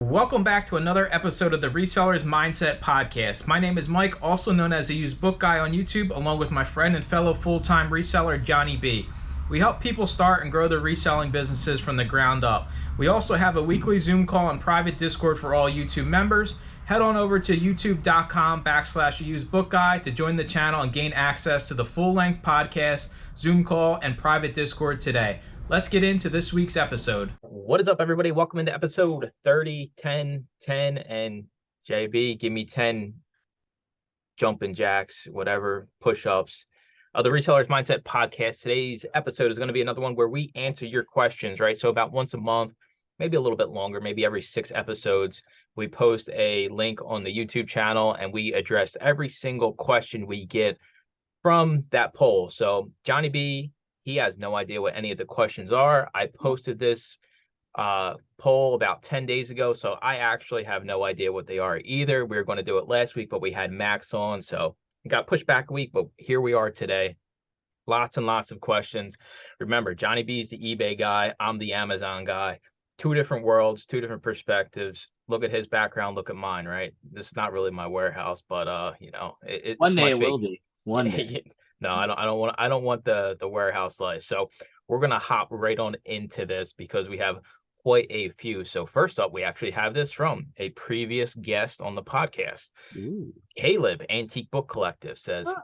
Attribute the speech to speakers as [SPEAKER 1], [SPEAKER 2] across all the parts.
[SPEAKER 1] Welcome back to another episode of the Resellers Mindset Podcast. My name is Mike, also known as the Used Book Guy on YouTube, along with my friend and fellow full-time reseller, Johnny B. We help people start and grow their reselling businesses from the ground up. We also have a weekly Zoom call and private Discord for all YouTube members. Head on over to youtube.com/usedbookguy to join the channel and gain access to the full-length podcast, Zoom call, and private Discord today. Let's get into this week's episode. What is up, everybody? Welcome into episode 30, 10, 10, and JB, give me 10 jumping jacks, whatever, push-ups. The Resellers Mindset Podcast. Today's episode is going to be another one where we answer your questions, right? So about once a month, maybe a little bit longer, maybe every 6 episodes, we post a link on the YouTube channel and we address every single question we get from that poll. So Johnny B, he has no idea what any of the questions are. I posted this poll about 10 days ago, so I actually have no idea what they are either. We were going to do it last week, but we had Max on, so it got pushed back a week, but here we are today. Lots and lots of questions. Remember, Johnny B is the eBay guy. I'm the Amazon guy. 2 different worlds, 2 different perspectives. Look at his background, look at mine, right? This is not really my warehouse, but
[SPEAKER 2] one day it will be. One day.
[SPEAKER 1] No, I don't want the warehouse life. So we're gonna hop right on into this because we have quite a few. So first up, we actually have this from a previous guest on the podcast.
[SPEAKER 2] Ooh.
[SPEAKER 1] Caleb, Antique Book Collective, says,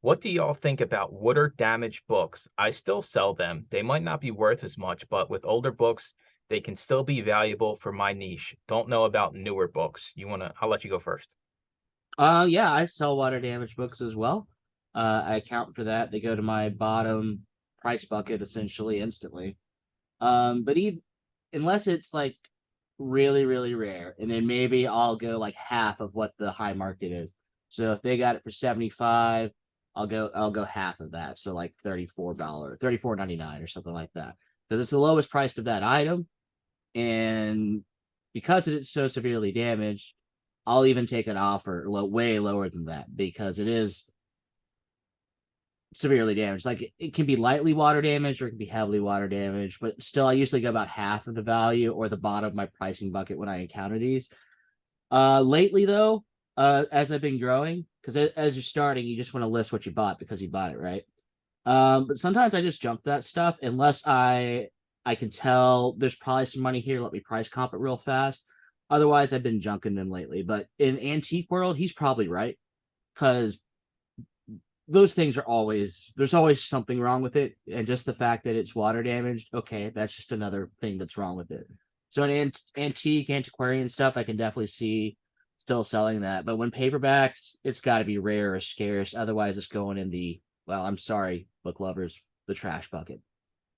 [SPEAKER 1] what do y'all think about wood or damaged books? I still sell them. They might not be worth as much, but with older books, they can still be valuable for my niche. Don't know about newer books. I'll let you go first.
[SPEAKER 2] Yeah, I sell water damaged books as well. I account for that. They go to my bottom price bucket essentially instantly. But even unless it's like really, really rare, and then maybe I'll go like half of what the high market is. So if they got it for $75, I'll go half of that. So like $34, $34.99 or something like that. Because it's the lowest priced of that item. And because it's so severely damaged, I'll even take an offer way lower than that because it is severely damaged. Like it can be lightly water damaged or it can be heavily water damaged, but still I usually go about half of the value or the bottom of my pricing bucket when I encounter these. Lately though, as I've been growing, because as you're starting, you just want to list what you bought because you bought it, right? But sometimes I just jump that stuff unless I can tell there's probably some money here. Let me price comp it real fast. Otherwise, I've been junking them lately. But in antique world, he's probably right because those things there's always something wrong with it. And just the fact that it's water damaged, okay, that's just another thing that's wrong with it. So in antiquarian stuff, I can definitely see still selling that. But when paperbacks, it's got to be rare or scarce. Otherwise, it's going in I'm sorry, book lovers, the trash bucket.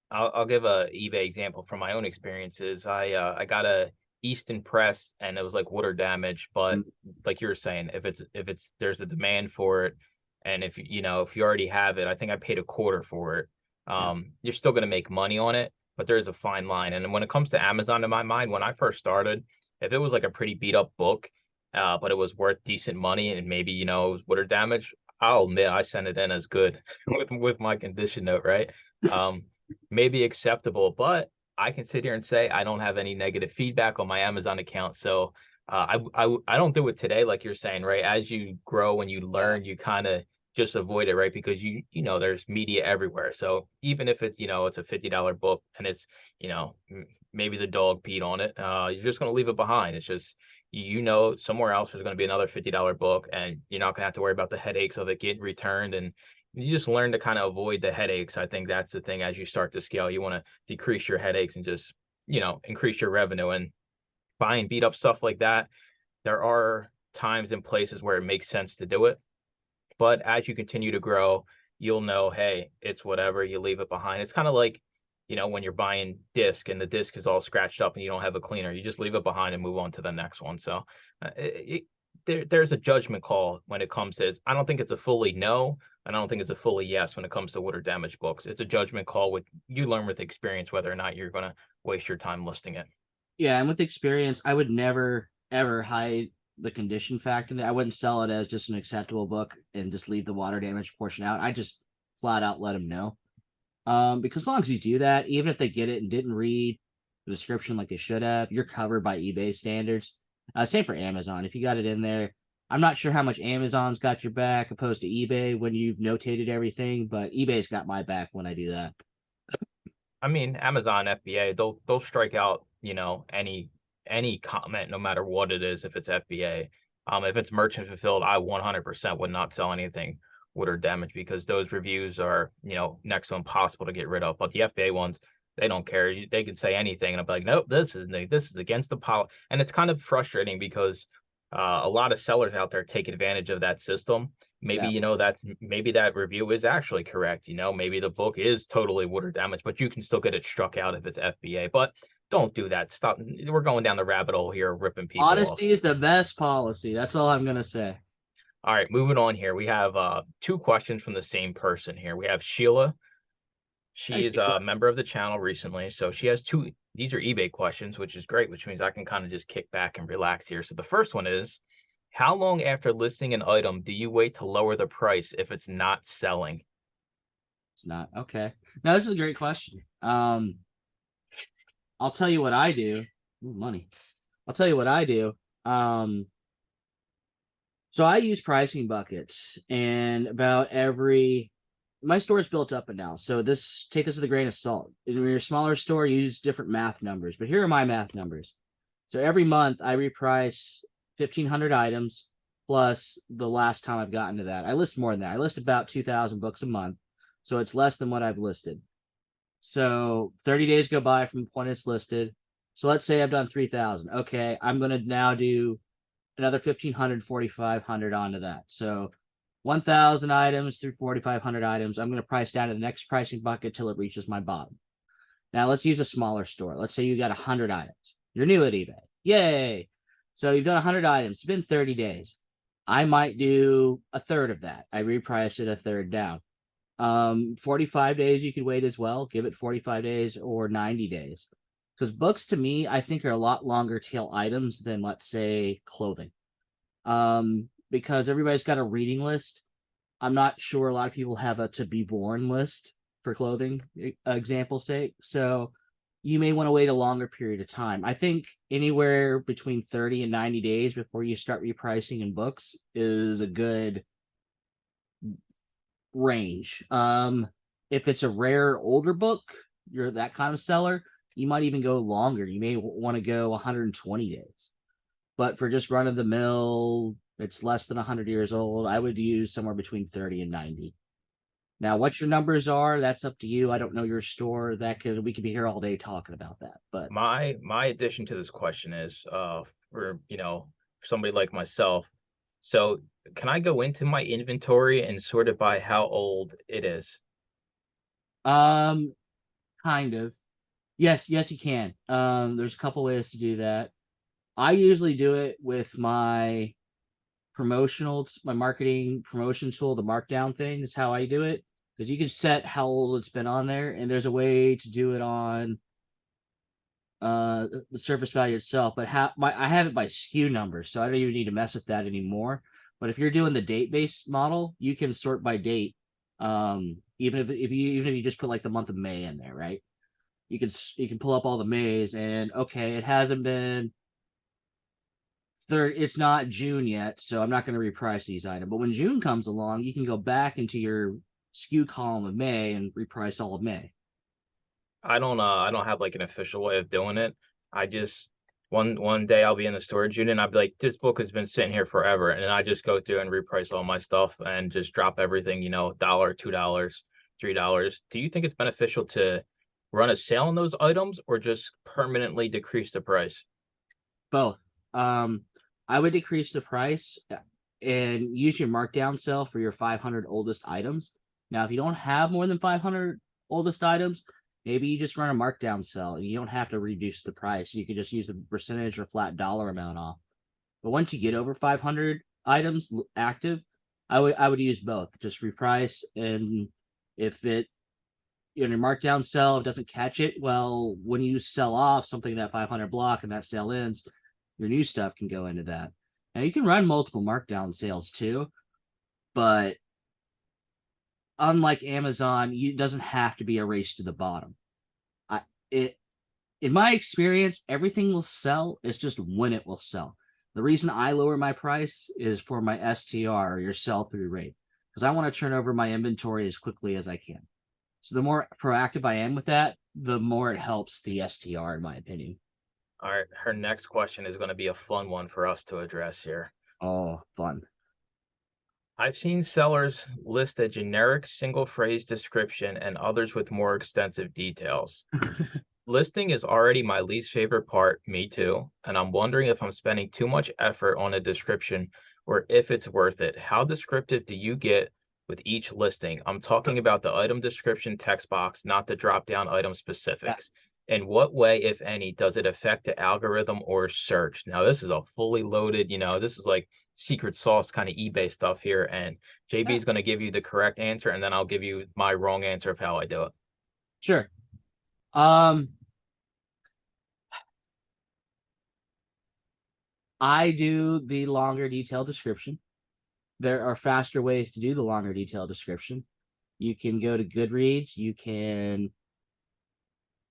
[SPEAKER 1] I'll give a eBay example from my own experiences. I got a Easton press and it was like water damage, but like you were saying, if there's a demand for it, and if you already have it, I think I paid $0.25 for it. You're still gonna make money on it, but there's a fine line. And when it comes to Amazon, in my mind, when I first started, if it was like a pretty beat up book, but it was worth decent money and maybe it was water damage, I'll admit I sent it in as good with my condition note, right? Maybe acceptable, but I can sit here and say I don't have any negative feedback on my Amazon account. So I don't do it today, like you're saying, right? As you grow and you learn, you kind of just avoid it, right? Because there's media everywhere. So even if it's it's a $50 book and it's maybe the dog peed on it, you're just gonna leave it behind. It's just somewhere else there's going to be another $50 book and you're not going to have to worry about the headaches of it getting returned, and you just learn to kind of avoid the headaches. I think that's the thing. As you start to scale, you want to decrease your headaches and just increase your revenue. And buying beat up stuff like that, there are times and places where it makes sense to do it, but as you continue to grow, you'll know, hey, it's whatever, you leave it behind. It's kind of like when you're buying disc and the disc is all scratched up and you don't have a cleaner, you just leave it behind and move on to the next one. So there's a judgment call when it comes to, I don't think it's a fully no, and I don't think it's a fully yes when it comes to water damaged books. It's a judgment call you learn with experience whether or not you're going to waste your time listing it.
[SPEAKER 2] Yeah, and with experience, I would never, ever hide the condition factor. I wouldn't sell it as just an acceptable book and just leave the water damage portion out. I just flat out let them know. Because as long as you do that, even if they get it and didn't read, the description like it should have, you're covered by eBay standards. Same for Amazon. If you got it in there, I'm not sure how much Amazon's got your back opposed to eBay when you've notated everything, but eBay's got my back when I do that.
[SPEAKER 1] I mean, Amazon FBA, they'll strike out, any comment, no matter what it is, if it's FBA. If it's merchant fulfilled, I 100% would not sell anything water damage, because those reviews are, next to impossible to get rid of. But the FBA ones, they don't care. They can say anything, and I'll be like, nope, this is against the policy. And it's kind of frustrating because a lot of sellers out there take advantage of that system. Maybe,
[SPEAKER 2] Yeah.
[SPEAKER 1] maybe that review is actually correct. Maybe the book is totally water damaged, but you can still get it struck out if it's FBA. But don't do that. Stop. We're going down the rabbit hole here, ripping people off.
[SPEAKER 2] Honesty is the best policy. That's all I'm gonna say.
[SPEAKER 1] All right, moving on here. We have two questions from the same person here. We have Sheila. She
[SPEAKER 2] Thank
[SPEAKER 1] is
[SPEAKER 2] you.
[SPEAKER 1] a member of the channel recently, so she has two. These are eBay questions, which is great, which means I can kind of just kick back and relax here. So the first one is, how long after listing an item do you wait to lower the price if it's not selling?
[SPEAKER 2] It's not okay. Now this is a great question. I'll tell you what I do. Ooh, money. I'll tell you what I do. So I use pricing buckets, and about every my store is built up and down. So take this with a grain of salt. In your smaller store, use different math numbers, but here are my math numbers. So every month I reprice 1,500 items plus the last time I've gotten to that. I list more than that. I list about 2,000 books a month, so it's less than what I've listed. So 30 days go by from when it's listed. So let's say I've done 3,000. Okay, I'm going to now do another 1,500, 4,500 onto that. So 1,000 items through 4,500 items. I'm going to price down to the next pricing bucket till it reaches my bottom. Now let's use a smaller store. Let's say you got 100 items. You're new at eBay. Yay. So you've done 100 items. It's been 30 days. I might do a third of that. I reprice it a third down. 45 days you could wait as well. Give it 45 days or 90 days. Because books to me, I think, are a lot longer tail items than, let's say, clothing. Because everybody's got a reading list. I'm not sure a lot of people have a to be born list for clothing, example's sake. So you may want to wait a longer period of time. I think anywhere between 30 and 90 days before you start repricing in books is a good range. If it's a rare older book, you're that kind of seller, you might even go longer. You may want to go 120 days. But for just run of the mill, it's less than 100 years old, I would use somewhere between 30 and 90. Now, what your numbers are, that's up to you. I don't know your store. We could be here all day talking about that. But
[SPEAKER 1] My addition to this question is for somebody like myself. So can I go into my inventory and sort it by how old it is?
[SPEAKER 2] um kind of. Yes, you can. There's a couple ways to do that. I usually do it with my marketing promotion tool, the markdown thing is how I do it. Because you can set how old it's been on there, and there's a way to do it on the surface value itself. But I have it by SKU number, so I don't even need to mess with that anymore. But if you're doing the date based model, you can sort by date. Even if you just put like the month of May in there, right? You can pull up all the Mays, and okay, it hasn't been third. It's not June yet, so I'm not going to reprice these items. But when June comes along, you can go back into your SKU column of May and reprice all of May.
[SPEAKER 1] I don't have like an official way of doing it. I just one day I'll be in the storage unit and I'll be like, this book has been sitting here forever. And then I just go through and reprice all my stuff and just drop everything, $1, $2, $3. Do you think it's beneficial to run a sale on those items or just permanently decrease the price?
[SPEAKER 2] Both. I would decrease the price and use your markdown sale for your 500 oldest items. Now, if you don't have more than 500 oldest items, maybe you just run a markdown sale and you don't have to reduce the price. You could just use the percentage or flat dollar amount off. But once you get over 500 items active, I would use both. Just reprice, and if it your markdown sell doesn't catch it, well, when you sell off something that 500 block and that sale ends, your new stuff can go into that. Now you can run multiple markdown sales too, but unlike Amazon, it doesn't have to be a race to the bottom. I it in my experience, everything will sell. It's just when it will sell. The reason I lower my price is for my STR, your sell through rate, because I want to turn over my inventory as quickly as I can. So the more proactive I am with that, the more it helps the STR, in my opinion.
[SPEAKER 1] All right, her next question is going to be a fun one for us to address here.
[SPEAKER 2] Oh, fun.
[SPEAKER 1] I've seen sellers list a generic single phrase description and others with more extensive details. Listing is already my least favorite part, me too, and I'm wondering if I'm spending too much effort on a description or if it's worth it. How descriptive do you get with each listing? I'm talking about the item description text box, not the drop-down item specifics. In what way, if any, does it affect the algorithm or search? Now, this is a fully loaded, this is like secret sauce kind of eBay stuff here, and JB is going to give you the correct answer, and then I'll give you my wrong answer of how I do it.
[SPEAKER 2] Sure. I do the longer detailed description. There are faster ways to do the longer detailed description. You can go to Goodreads. You can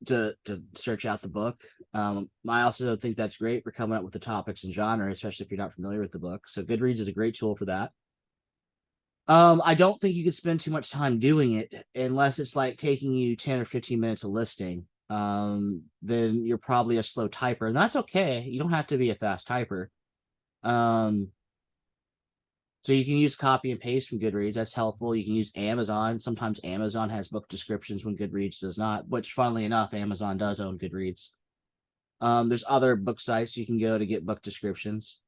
[SPEAKER 2] to search out the book. I also think that's great for coming up with the topics and genre, especially if you're not familiar with the book. So Goodreads is a great tool for that. I don't think you could spend too much time doing it unless it's like taking you 10 or 15 minutes of listing. Then you're probably a slow typer, and that's okay. You don't have to be a fast typer. So you can use copy and paste from Goodreads. That's helpful. You can use Amazon. Sometimes Amazon has book descriptions when Goodreads does not, which funnily enough, Amazon does own Goodreads. There's other book sites you can go to get book descriptions.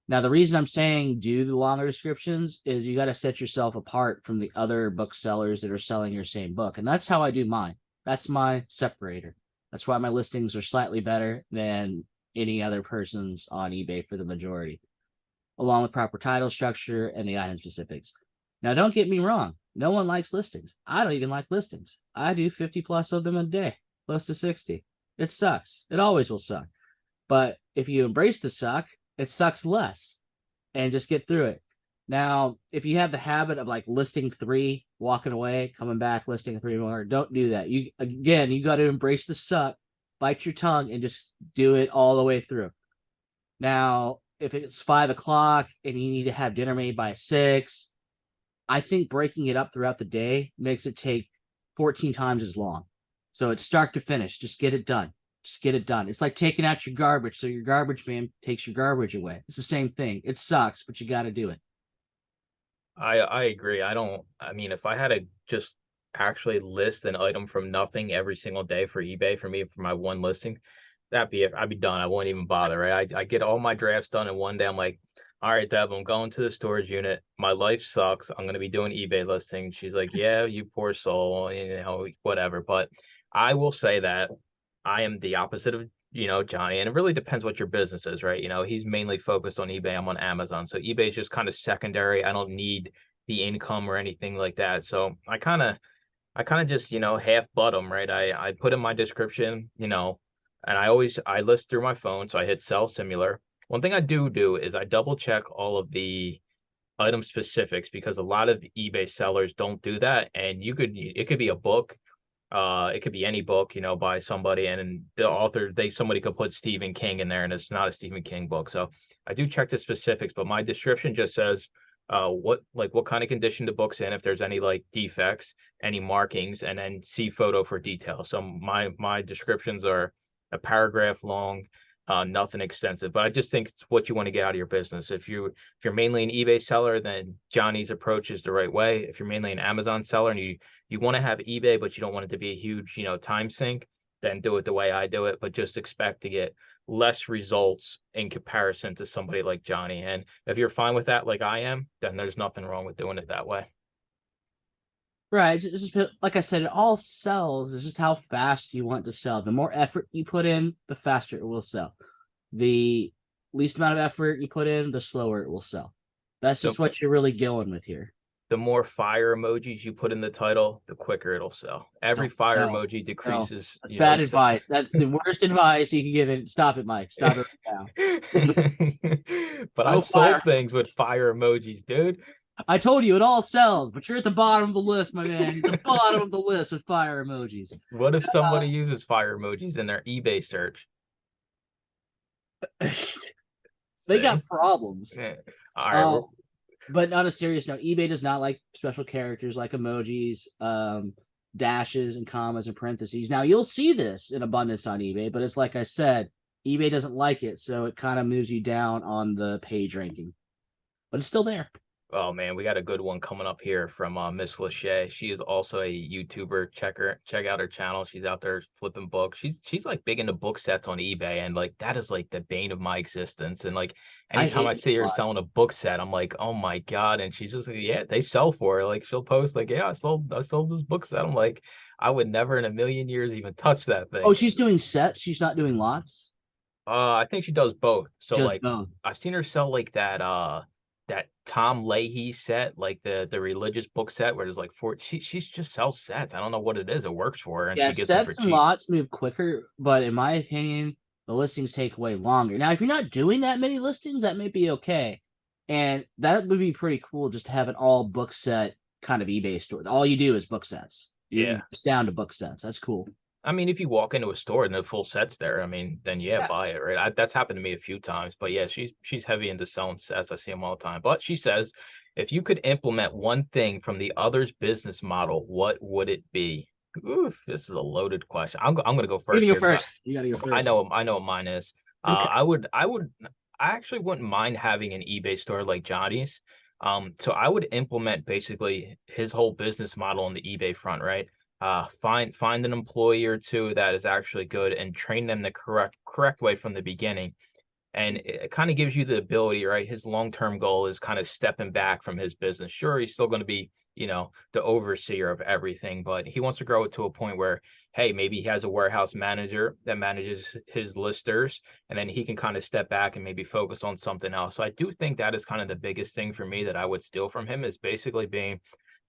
[SPEAKER 2] Now, the reason I'm saying do the longer descriptions is you got to set yourself apart from the other booksellers that are selling your same book. And that's how I do mine. That's my separator. That's why my listings are slightly better than any other person's on eBay for the majority, along with proper title structure and the item specifics. Now, don't get me wrong. No one likes listings. I don't even like listings. I do 50 plus of them a day, close to 60. It sucks. It always will suck. But if you embrace the suck, it sucks less and just get through it. Now, if you have the habit of like listing 3, walking away, coming back, listing 3 more, don't do that. You got to embrace the suck, bite your tongue, and just do it all the way through. Now, if it's 5 o'clock and you need to have dinner made by 6, I think breaking it up throughout the day makes it take 14 times as long. So it's start to finish. Just get it done. Just get it done. It's like taking out your garbage. So your garbage man takes your garbage away. It's the same thing. It sucks, but you got to do it.
[SPEAKER 1] I agree. If I had to just actually list an item from nothing every single day for eBay for my one listing, that'd be it. I'd be done. I won't even bother, right? I get all my drafts done in one day. I'm like, all right, Deb, I'm going to the storage unit. My life sucks. I'm going to be doing eBay listings. She's like, yeah, you poor soul, whatever. But I will say that I am the opposite of, Johnny. And it really depends what your business is, right? He's mainly focused on eBay. I'm on Amazon. So eBay is just kind of secondary. I don't need the income or anything like that. So I kind of just, half butt them, right? I put in my description, and I list through my phone. So I hit sell similar. One thing I do is I double check all of the item specifics because a lot of eBay sellers don't do that. And it could be a book. It could be any book, by somebody, and the author, somebody could put Stephen King in there, and it's not a Stephen King book. So I do check the specifics, but my description just says what kind of condition the book's in, if there's any like defects, any markings, and then see photo for details. So my descriptions are a paragraph long, nothing extensive, but I just think it's what you want to get out of your business. If you're mainly an eBay seller, then Johnny's approach is the right way. If you're mainly an Amazon seller and you want to have eBay, but you don't want it to be a huge, time sink, then do it the way I do it, but just expect to get less results in comparison to somebody like Johnny. And if you're fine with that, like I am, then there's nothing wrong with doing it that way.
[SPEAKER 2] Right. It's just, like I said, it all sells. It's just how fast you want to sell. The more effort you put in, the faster it will sell. The least amount of effort you put in, the slower it will sell. That's just what you're really going with here.
[SPEAKER 1] The more fire emojis you put in the title, the quicker it'll sell. Every fire emoji decreases.
[SPEAKER 2] That's bad advice. That's the worst advice you can give it. Stop it, Mike. Stop it now.
[SPEAKER 1] But I've sold things with fire emojis, dude.
[SPEAKER 2] I told you it all sells, but you're at the bottom of the list, my man. The bottom of the list with fire emojis.
[SPEAKER 1] What if somebody uses fire emojis in their eBay search?
[SPEAKER 2] They got
[SPEAKER 1] See?
[SPEAKER 2] problems.
[SPEAKER 1] Yeah. All right.
[SPEAKER 2] But on a serious note, eBay does not like special characters like emojis, dashes, and commas and parentheses. Now you'll see this in abundance on eBay, but it's like I said, eBay doesn't like it, so it kind of moves you down on the page ranking. But it's still there.
[SPEAKER 1] Oh man, we got a good one coming up here from Miss Lachey. She is also a YouTuber. Check out her channel. She's out there flipping books. She's like big into book sets on eBay, and like that is like the bane of my existence. And like
[SPEAKER 2] I
[SPEAKER 1] anytime I
[SPEAKER 2] hate
[SPEAKER 1] see her selling
[SPEAKER 2] bots.
[SPEAKER 1] a book set, I'm like, oh my God. And she's just like, yeah, they sell for it. Like she'll post like, yeah, I sold this book set. I'm like, I would never in a million years even touch that
[SPEAKER 2] Oh,
[SPEAKER 1] thing.
[SPEAKER 2] she's doing sets. She's not doing lots.
[SPEAKER 1] I think she does both. So
[SPEAKER 2] Just
[SPEAKER 1] like
[SPEAKER 2] both.
[SPEAKER 1] I've seen her sell like that Tom Leahy set, like the religious book set where there's like four she's just sells sets. I don't know what it is. It works for her and
[SPEAKER 2] Yeah,
[SPEAKER 1] she gets them for
[SPEAKER 2] sets and
[SPEAKER 1] cheap.
[SPEAKER 2] lots move quicker, but in my opinion, the listings take way longer. Now, if you're not doing that many listings, that may be okay. And that would be pretty cool just to have an all book set kind of eBay store. All you do is book sets. You're
[SPEAKER 1] Yeah.
[SPEAKER 2] just down to book sets. That's cool.
[SPEAKER 1] I mean, if you walk into a store and the full set's there, I mean, then yeah,
[SPEAKER 2] Yeah.
[SPEAKER 1] buy it, right? That's happened to me a few times, but yeah, she's heavy into selling sets. I see them all the time. But she says, if you could implement one thing from the other's business model, what would it be? Oof, this is a loaded question. I'm gonna go
[SPEAKER 2] You're
[SPEAKER 1] first
[SPEAKER 2] gonna go
[SPEAKER 1] here because
[SPEAKER 2] first. You gotta go
[SPEAKER 1] I
[SPEAKER 2] first.
[SPEAKER 1] know what mine is.
[SPEAKER 2] Okay.
[SPEAKER 1] I actually wouldn't mind having an eBay store like Johnny's. So I would implement basically his whole business model on the eBay front, right? Find an employee or two that is actually good and train them the correct way from the beginning, and it kind of gives you the ability, right? His long-term goal is kind of stepping back from his business. Sure, he's still going to be, the overseer of everything, but he wants to grow it to a point where, hey, maybe he has a warehouse manager that manages his listers, and then he can kind of step back and maybe focus on something else. So I do think that is kind of the biggest thing for me that I would steal from him is basically being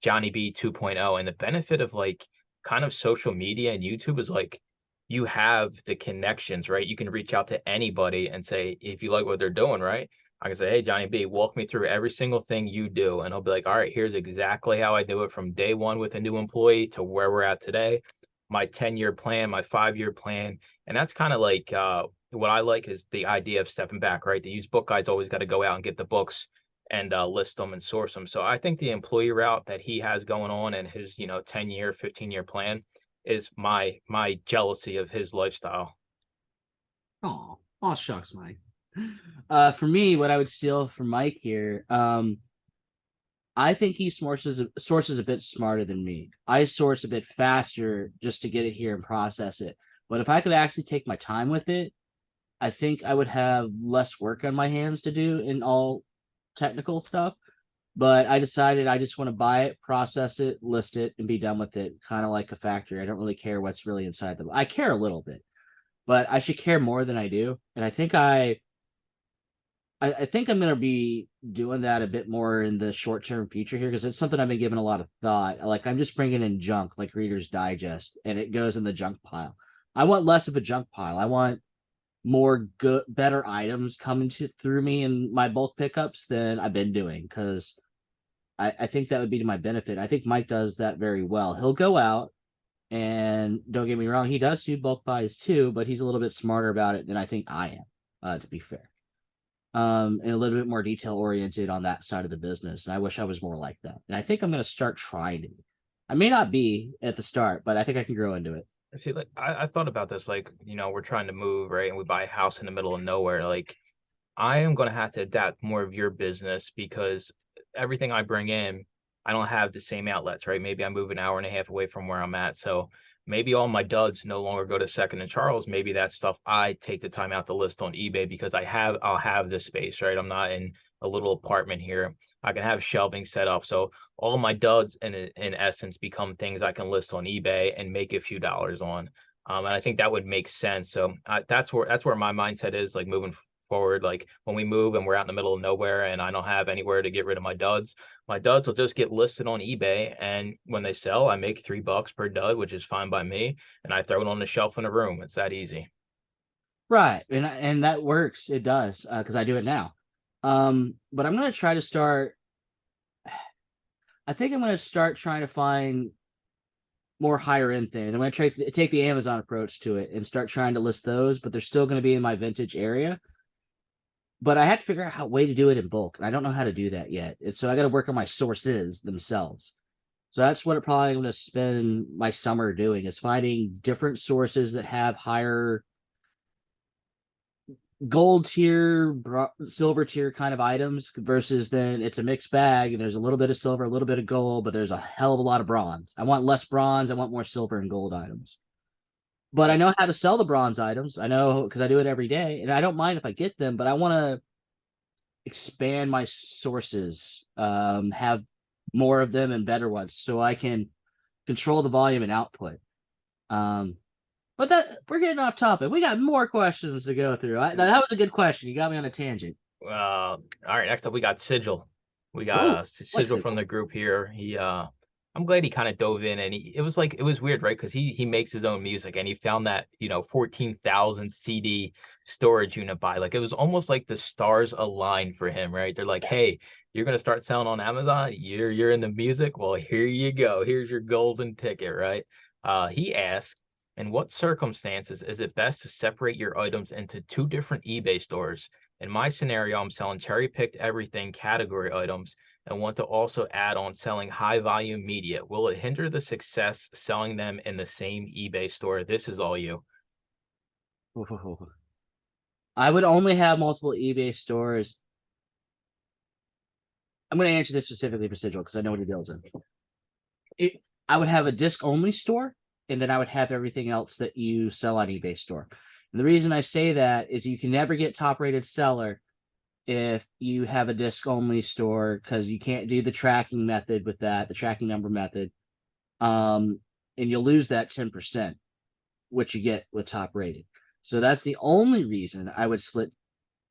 [SPEAKER 1] Johnny B 2.0. And the benefit of like kind of social media and YouTube is like you have the connections, right? You can reach out to anybody and say, if you like what they're doing, right? I can say, hey, Johnny B, walk me through every single thing you do. And he'll be like, all right, here's exactly how I do it from day one with a new employee to where we're at today, my 10-year plan, my 5-year plan. And that's kind of like what I like is the idea of stepping back, right? The used book guy's always got to go out and get the books and list them and source them. So I think the employee route that he has going on and his, 10-year, 15-year plan is my jealousy of his lifestyle.
[SPEAKER 2] Oh, shucks, Mike. For me, what I would steal from Mike here, I think he sources a bit smarter than me. I source a bit faster just to get it here and process it. But if I could actually take my time with it, I think I would have less work on my hands to do in all technical stuff. But I decided I just want to buy it, process it, list it, and be done with it. Kind of like a factory. I don't really care what's really inside them. I care a little bit, but I should care more than I do. And I think I'm going to be doing that a bit more in the short term future here because it's something I've been giving a lot of thought. Like I'm just bringing in junk like Reader's Digest and it goes in the junk pile. I want less of a junk pile. I want more good, better items coming through me in my bulk pickups than I've been doing because I think that would be to my benefit. I think Mike does that very well. He'll go out and don't get me wrong, he does do bulk buys too, but he's a little bit smarter about it than I think I am, to be fair. And a little bit more detail oriented on that side of the business. And I wish I was more like that. And I think I'm going to start trying to be. I may not be at the start, but I think I can grow into it.
[SPEAKER 1] See, like I thought about this, like, we're trying to move, right? And we buy a house in the middle of nowhere. Like, I am going to have to adapt more of your business because everything I bring in, I don't have the same outlets, right? Maybe I move an hour and a half away from where I'm at. So maybe all my duds no longer go to Second and Charles. Maybe that stuff I take the time out to list on eBay because I'll have this space, right? I'm not in a little apartment here. I can have shelving set up. So all my duds in essence become things I can list on eBay and make a few dollars on. And I think that would make sense. So that's where my mindset is like moving forward. Like when we move and we're out in the middle of nowhere and I don't have anywhere to get rid of my duds will just get listed on eBay. And when they sell, I make $3 per dud, which is fine by me. And I throw it on the shelf in a room. It's that easy.
[SPEAKER 2] Right. And that works. It does because I do it now. But I'm going to try to start. I think I'm going to start trying to find more higher end things. I'm going to take the Amazon approach to it and start trying to list those, but they're still going to be in my vintage area. But I had to figure out how way to do it in bulk, and I don't know how to do that yet. And so I got to work on my sources themselves. So that's what I'm probably going to spend my summer doing, is finding different sources that have higher gold tier, silver tier kind of items, versus then it's a mixed bag and there's a little bit of silver, a little bit of gold, but there's a hell of a lot of bronze. I want less bronze. I want more silver and gold items. But I know how to sell the bronze items. I know because I do it every day, and I don't mind if I get them, but I want to expand my sources, have more of them and better ones so I can control the volume and output. But that we're getting off topic. We got more questions to go through. That was a good question. You got me on a tangent.
[SPEAKER 1] All right, next up we got Sigil. We got
[SPEAKER 2] Oh,
[SPEAKER 1] Sigil from the group here. I'm glad he kind of dove in, and it was weird, right? Because he makes his own music, and he found that 14,000 CD storage unit buy. Like, it was almost like the stars aligned for him, right? They're like, hey, you're gonna start selling on Amazon. You're in the music. Well, here you go. Here's your golden ticket, right? He asked, in what circumstances is it best to separate your items into two different eBay stores? In my scenario, I'm selling cherry-picked everything category items and want to also add on selling high-volume media. Will it hinder the success selling them in the same eBay store? This is all you.
[SPEAKER 2] I would only have multiple eBay stores. I'm going to answer this specifically for Sigil because I know what he deals in. I would have a disc-only store, and then I would have everything else that you sell on eBay store. And the reason I say that is you can never get top-rated seller if you have a disc-only store, because you can't do the tracking method with that, the tracking number method, and you'll lose that 10%, which you get with top-rated. So that's the only reason I would split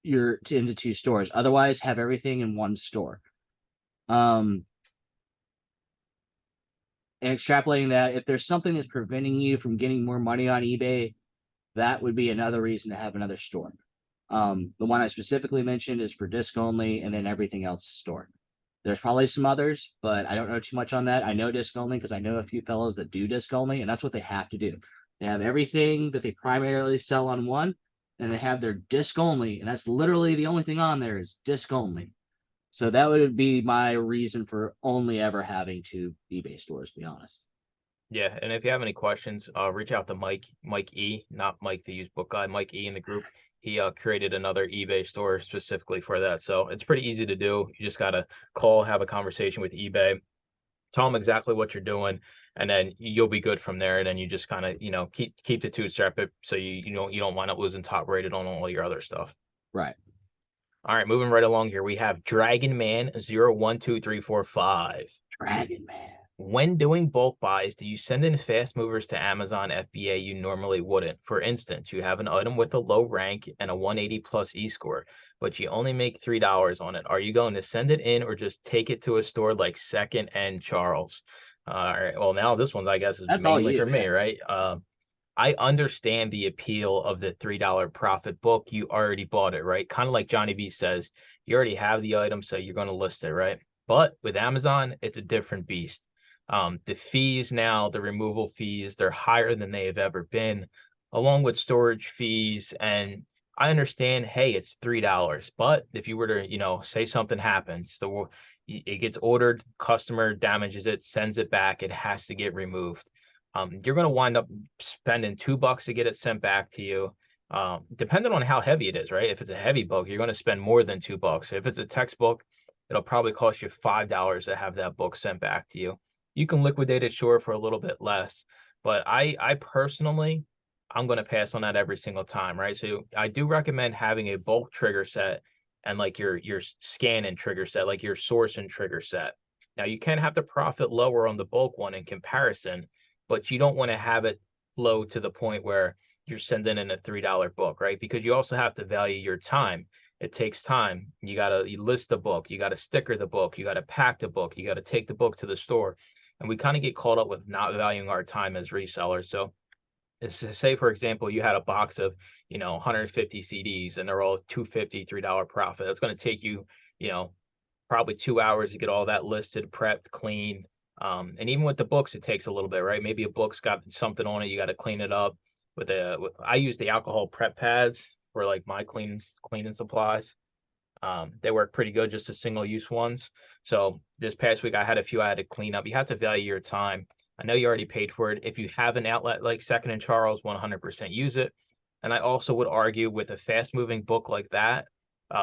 [SPEAKER 2] into two stores. Otherwise, have everything in one store. And extrapolating that, if there's something that's preventing you from getting more money on eBay, that would be another reason to have another store. The one I specifically mentioned is for disc only, and then everything else store. There's probably some others, but I don't know too much on that. I know disc only because I know a few fellows that do disc only, and that's what they have to do. They have everything that they primarily sell on one, and they have their disc only, and that's literally the only thing on there is disc only. So that would be my reason for only ever having two eBay stores, to be honest.
[SPEAKER 1] Yeah, and if you have any questions, reach out to Mike E, not Mike the used book guy, Mike E in the group. He created another eBay store specifically for that. So it's pretty easy to do. You just gotta call, have a conversation with eBay, tell them exactly what you're doing, and then you'll be good from there. And then you just kind of keep the two separate, so you don't wind up losing top rated on all your other stuff.
[SPEAKER 2] Right.
[SPEAKER 1] All right, moving right along here, we have Dragon Man 012345.
[SPEAKER 2] Dragon Man.
[SPEAKER 1] When doing bulk buys, do you send in fast movers to Amazon FBA you normally wouldn't? For instance, you have an item with a low rank and a 180 plus e-score, but you only make $3 on it. Are you going to send it in or just take it to a store like Second and Charles? All right, well, now this one, I guess, is
[SPEAKER 2] That's
[SPEAKER 1] mainly for me, right? I understand the appeal of the $3 profit book. You already bought it, right? Kind of like Johnny B says, you already have the item, so you're going to list it, right? But with Amazon, it's a different beast. The fees now, the removal fees, they're higher than they have ever been, along with storage fees. And I understand, hey, it's $3, but if you were to, say something happens, it gets ordered, customer damages it, sends it back, it has to get removed. You're going to wind up spending $2 to get it sent back to you. Depending on how heavy it is, right? If it's a heavy book, you're going to spend more than $2. If it's a textbook, it'll probably cost you $5 to have that book sent back to you. You can liquidate it, sure, for a little bit less, but I personally, I'm going to pass on that every single time, right? So I do recommend having a bulk trigger set and like your scan and trigger set, like your source and trigger set. Now you can have the profit lower on the bulk one in comparison, but you don't want to have it low to the point where you're sending in a $3 book, right? Because you also have to value your time. It takes time. You list the book, you got to sticker the book, you got to pack the book, you got to take the book to the store. And we kind of get caught up with not valuing our time as resellers. So say, for example, you had a box of, 150 CDs and they're all $2.50, $3 profit. That's going to take you, probably 2 hours to get all that listed, prepped, clean. And even with the books, it takes a little bit, right? Maybe a book's got something on it, you got to clean it up. I use the alcohol prep pads for like my cleaning supplies. They work pretty good, just the single use ones. So this past week I had a few I had to clean up. You have to value your time. I know you already paid for it. If you have an outlet like Second and Charles, 100% use it. And I also would argue with a fast moving book like that,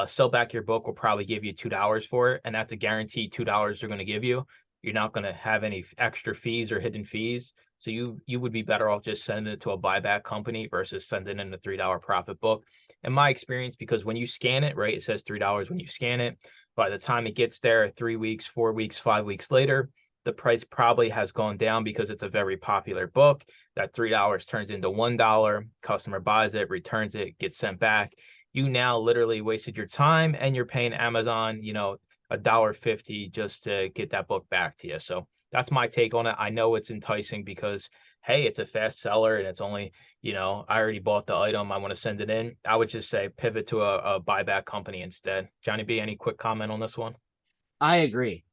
[SPEAKER 1] Sell Back Your Book will probably give you $2 for it. And that's a guaranteed $2 they're going to give you. You're not going to have any extra fees or hidden fees. So you would be better off just sending it to a buyback company versus sending in a $3 profit book. In my experience, because when you scan it, right, it says $3 when you scan it. By the time it gets there, 3 weeks, 4 weeks, 5 weeks later, the price probably has gone down because it's a very popular book. That $3 turns into $1. Customer buys it, returns it, gets sent back. You now literally wasted your time and you're paying Amazon, $1.50 just to get that book back to you. So that's my take on it. I know it's enticing because, hey, it's a fast seller and it's only, I already bought the item. I want to send it in. I would just say pivot to a buyback company instead. Johnny B, any quick comment on this one?
[SPEAKER 2] I agree.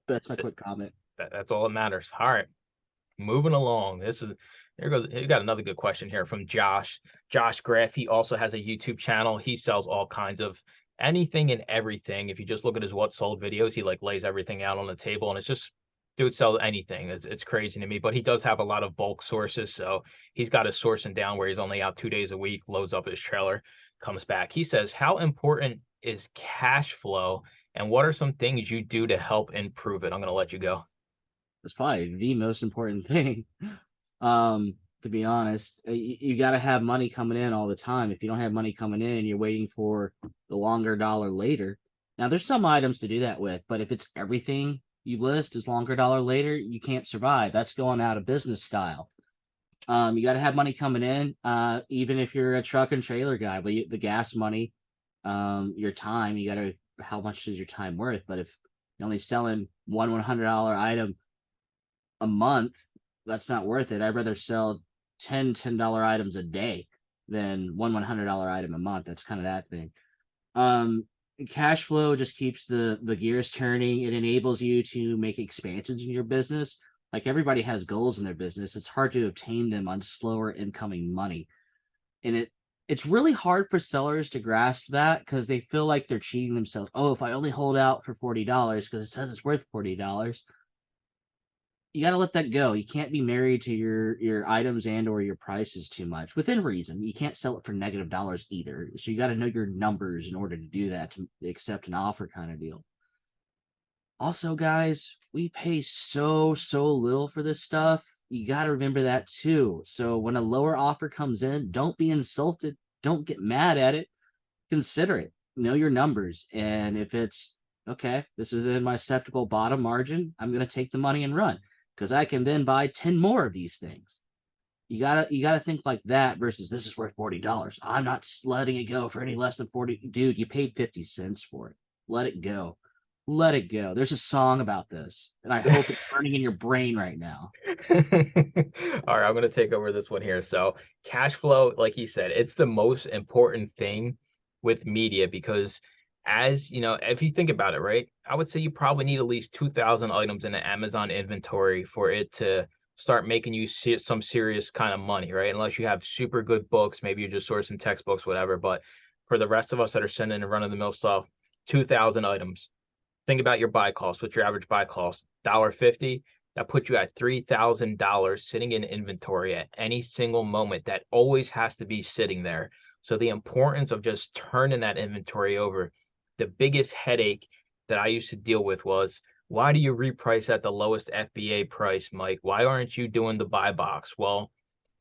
[SPEAKER 2] That's my quick comment.
[SPEAKER 1] That's all that matters. All right, moving along. You got another good question here from Josh. Josh Graff. He also has a YouTube channel. He sells all kinds of anything and everything. If you just look at his what sold videos, he like lays everything out on the table, and it's just dude sells anything. It's crazy to me, but he does have a lot of bulk sources, so he's got his sourcing down where he's only out 2 days a week, loads up his trailer, comes back. He says, how important is cash flow, and what are some things you do to help improve it? I'm gonna let you go.
[SPEAKER 2] That's probably the most important thing. To be honest, you got to have money coming in all the time. If you don't have money coming in, you're waiting for the longer dollar later. Now, there's some items to do that with, but if it's everything you list as longer dollar later, you can't survive. That's going out of business style. You got to have money coming in, even if you're a truck and trailer guy, but the gas money, your time, how much is your time worth? But if you're only selling one $100 item a month, that's not worth it. I'd rather sell 10 $10 items a day than one $100 item a month. That's kind of that thing. Cash flow just keeps the gears turning. It enables you to make expansions in your business. Like, everybody has goals in their business. It's hard to obtain them on slower incoming money. And it's really hard for sellers to grasp that because they feel like they're cheating themselves. Oh, if I only hold out for $40 because it says it's worth $40, you got to let that go. You can't be married to your items and or your prices too much, within reason. You can't sell it for negative dollars either. So you got to know your numbers in order to do that, to accept an offer kind of deal. Also, guys, we pay so little for this stuff. You got to remember that too. So when a lower offer comes in, don't be insulted. Don't get mad at it. Consider it. Know your numbers. And if it's, okay, this is in my acceptable bottom margin, I'm going to take the money and run, because I can then buy 10 more of these things. You gotta think like that versus this is worth $40. I'm not letting it go for any less than 40. Dude, you paid 50 cents for it. Let it go. Let it go. There's a song about this, and I hope it's burning in your brain right now.
[SPEAKER 1] All right, I'm going to take over this one here. So cash flow, like he said, it's the most important thing with media because, as you know, if you think about it, right, I would say you probably need at least 2,000 items in the Amazon inventory for it to start making you some serious kind of money, right? Unless you have super good books, maybe you're just sourcing textbooks, whatever. But for the rest of us that are sending and run-of-the-mill stuff, 2,000 items. Think about your buy cost. What's your average buy cost? $1.50. That puts you at $3,000 sitting in inventory at any single moment. That always has to be sitting there. So the importance of just turning that inventory over. The biggest headache that I used to deal with was, why do you reprice at the lowest FBA price, Mike? Why aren't you doing the buy box? Well,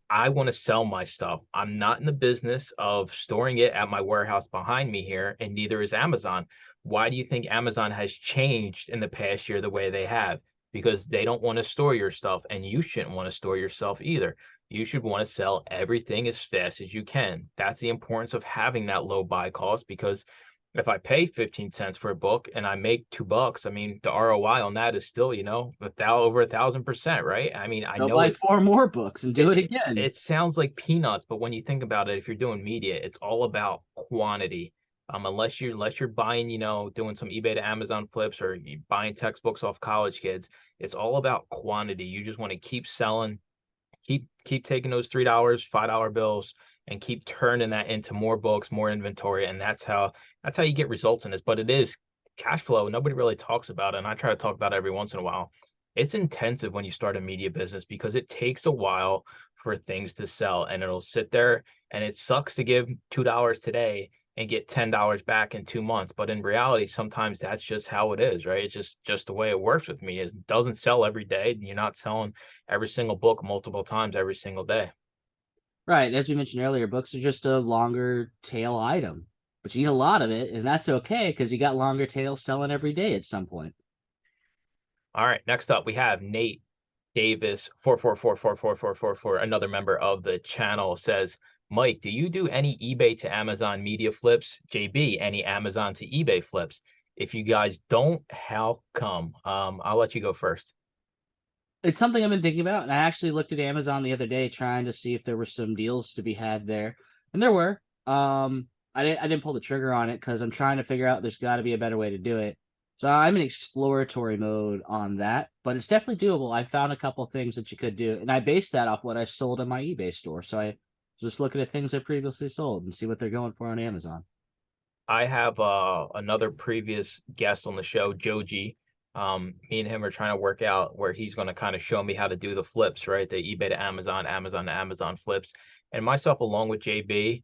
[SPEAKER 1] I want to sell my stuff. I'm not in the business of storing it at my warehouse behind me here, and neither is Amazon. Why do you think Amazon has changed in the past year the way they have? Because they don't want to store your stuff, and you shouldn't want to store yourself either. You should want to sell everything as fast as you can. That's the importance of having that low buy cost, because if I pay 15 cents for a book and I make $2, I mean, the ROI on that is still, over 1,000%, right? I mean, I
[SPEAKER 2] Go
[SPEAKER 1] know
[SPEAKER 2] buy 4 more books and do it again.
[SPEAKER 1] it sounds like peanuts, but when you think about it, if you're doing media, it's all about quantity. Unless you're buying, doing some eBay to Amazon flips or you buying textbooks off college kids. It's all about quantity. You just want to keep selling, keep taking those $3, $5 bills and keep turning that into more books, more inventory. And that's how you get results in this. But it is cash flow. Nobody really talks about it. And I try to talk about it every once in a while. It's intensive when you start a media business because it takes a while for things to sell and it'll sit there and it sucks to give $2 today and get $10 back in 2 months. But in reality, sometimes that's just how it is, right? It's just the way it works with me. It doesn't sell every day. You're not selling every single book multiple times every single day.
[SPEAKER 2] Right. As we mentioned earlier, books are just a longer tail item, but you need a lot of it, and that's okay because you got longer tail selling every day at some point.
[SPEAKER 1] All right. Next up, we have Nate Davis 44444444. Another member of the channel says, Mike, do you do any eBay to Amazon media flips? JB, any Amazon to eBay flips? If you guys don't, how come? I'll let you go first.
[SPEAKER 2] It's something I've been thinking about, and I actually looked at Amazon the other day trying to see if there were some deals to be had there, and there were. I didn't pull the trigger on it because I'm trying to figure out there's got to be a better way to do it. So I'm in exploratory mode on that, but it's definitely doable. I found a couple of things that you could do, and I based that off what I sold in my eBay store. So I just looking at things I previously sold and see what they're going for on Amazon.
[SPEAKER 1] I have another previous guest on the show, Joji. Me and him are trying to work out where he's going to kind of show me how to do the flips, right? The eBay to Amazon, Amazon to Amazon flips. And myself, along with JB,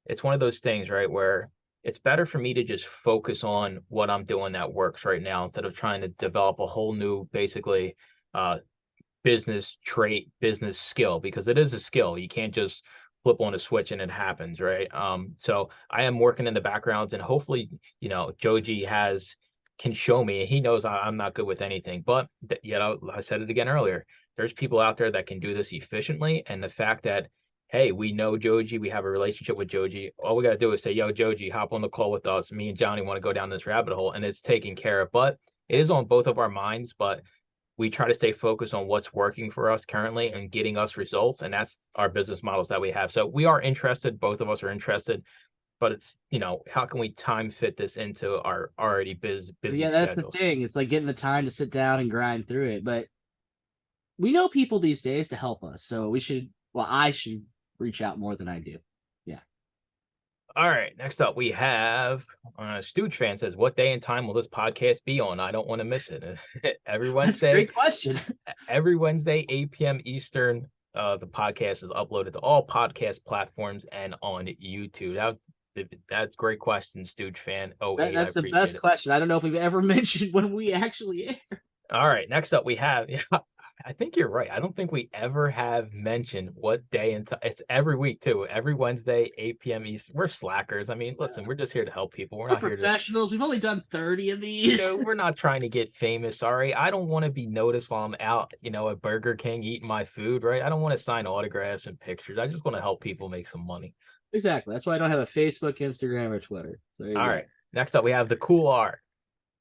[SPEAKER 1] it's one of those things, right, where it's better for me to just focus on what I'm doing that works right now instead of trying to develop a whole new, basically, business trait, business skill, because it is a skill. You can't just flip on a switch and it happens, right? So I am working in the background and hopefully, Joji can show me, and he knows I'm not good with anything, but I said it again earlier, there's people out there that can do this efficiently. And the fact that, hey, we know Joji, we have a relationship with Joji, all we got to do is say, yo, Joji, hop on the call with us. Me and Johnny want to go down this rabbit hole, and it's taken care of. But it is on both of our minds, but we try to stay focused on what's working for us currently and getting us results. And that's our business models that we have. So we are interested. Both of us are interested, but it's, how can we time fit this into our already busy
[SPEAKER 2] That's
[SPEAKER 1] schedules?
[SPEAKER 2] the thing. It's like getting the time to sit down and grind through it. But we know people these days to help us. So I should reach out more than I do. Yeah.
[SPEAKER 1] All right. Next up, we have Stooge fan says, what day and time will this podcast be on? I don't want to miss it. Every Wednesday.
[SPEAKER 2] That's a great question.
[SPEAKER 1] Every Wednesday, 8 p.m. Eastern. The podcast is uploaded to all podcast platforms and on YouTube. That's a great question, Stooge fan.
[SPEAKER 2] That's the best question. I don't know if we've ever mentioned when we actually air.
[SPEAKER 1] All right. Next up, we have, I think you're right. I don't think we ever have mentioned what day and time. It's every week too. Every Wednesday, 8 p.m. East. We're slackers. I mean, listen, we're just here to help people. We're not
[SPEAKER 2] professionals. We've only done 30 of these.
[SPEAKER 1] We're not trying to get famous. Sorry. I don't want to be noticed while I'm out, at Burger King eating my food, right? I don't want to sign autographs and pictures. I just want to help people make some money.
[SPEAKER 2] Exactly. That's why I don't have a Facebook, Instagram, or Twitter.
[SPEAKER 1] All right. Next up, we have the Cool R.